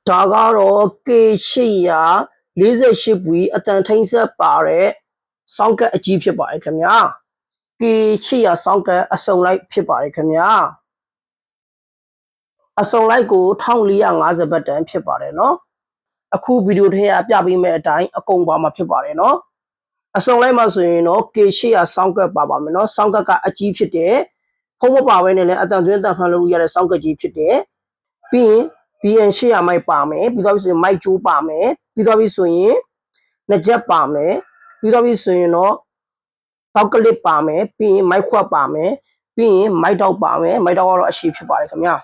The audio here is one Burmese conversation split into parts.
ဒါကတော့ K848 ဘွီအတန်ထိန်ဆက်ပါတဲ့စောင်းကတ်အကြီးဖြစ်ပါတယ်ခင်ဗျာ K800 စောင်းကတ်အစုံလိုက်ဖြစ်ပါတယ်ခင်ဗျာအစုံလိုက်ကို1450ဘတ်တန်ဖြစ်ပါတယ်เนาะအခုဗီဒီယိုထဲကပြပေးမယ့်အတိုင်းအကုန်ပါမှာဖြစ်ပါတယ်เนาะအစုံလိုက်မှာဆိုရင်တော့ K800 စောင်းကတ်ပါပါမယ်เนาะစောင်းကတ်ကအကြီးဖြစ်တယ်ဖုံးမပါဘဲနဲ့လည်းအတန်သွင်းတန်ဖန်လို့ရတဲ့စောင်းကတ်ကြီးဖြစ်တယ်ပြီးရင် BN800 မိုက်ပါမယ်ပြီးတော့ဆိုရင်မိုက်ကျိုးပါမယ်ပြီးတော့ဆိုရင်နှစ်ချက်ပါမယ်ပြီးတော့ဆိုရင်တော့ပေါက်ကလစ်ပါမယ်ပြီးရင်မိုက်ခွက်ပါမယ်ပြီးရင်မိုက်တောက်ပါမယ်မိုက်တောက်ကတော့အရှိဖြစ်ပါတယ်ခင်ဗျာ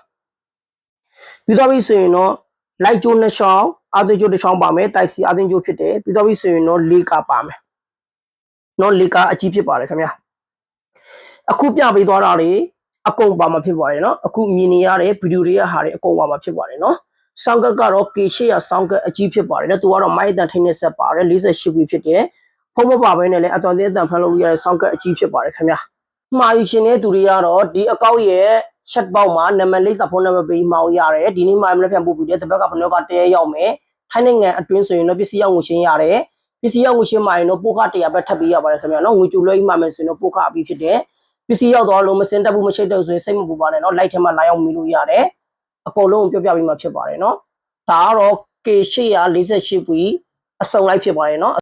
ပြီးတော့ဆိုရင်တော့လိုက်ကျိုးနှစ်ချောင်းအာသွင်းကျိုးတစ်ချောင်းပါမယ်တိုက်စီအာသွင်းကျိုးဖြစ်တယ်ပြီးတော့ဆိုရင်တော့လေးကာပါမယ်နော်လေးကာအကြီးဖြစ်ပါတယ်ခင်ဗျာအခုပြပေးသွားတာတွေအကုန်ပါမှာဖြစ်ပါတယ်เนาะအခုမြင်နေရတဲ့ဗီဒီယိုတွေကဟာတွေအကုန်ပါမှာဖြစ်ပါတယ်เนาะစောင်းကတ်ကတော့ K800 စောင်းကတ်အကြီးဖြစ်ပါတယ်သူကတော့မိုက်အတန်ထိန်းနဲ့ဆက်ပါတယ်48ဘွီဖြစ်တယ်ဖုံးမပါဘဲနဲ့လည်းအတန်သေးအတန်ဖန်လို့ရတဲ့စောင်းကတ်အကြီးဖြစ်ပါတယ်ခင်ဗျာမှာယူရှင်တဲ့သူတွေကတော့ဒီအကောင့်ရဲ့ chat box မှာနံပါတ်လေးစာဖုန်းနံပါတ်ပေးမှာရတယ်ဒီနေ့မှမလည်းပြန်ပို့ပြီးတဲ့တပတ်ကဘယ်တော့ကတရရောက်မယ်ထိုင်းနိုင်ငံအတွင်းဆိုရင်တော့ပစ္စည်းရောက်ငွေချင်းရတယ်ပစ္စည်းရောက်ငွေချင်းမှာရင်တော့ပို့ခ100ဘတ်ထပ်ပေးရပါတယ်ခင်ဗျာနော်ငွေကြိုလွှဲပြီးမှမယ်ဆိုရင်တော့ပို့ခအပြီးဖြစ်တယ်ပစ္စည်းရောက်သွားလို့မစင်တက်ဘူးမရှိတော့ဆိုရင်စိတ်မပူပါနဲ့နော်လိုက်ထဲမှာလာရောက်မိလို့ရတယ်အကုန်လုံးပြောပြပြီးမှဖြစ်ပါတယ်နော်ဒါကတော့ K848 ဘွီအစုံလိုက်ဖြစ်ပါတယ်နော်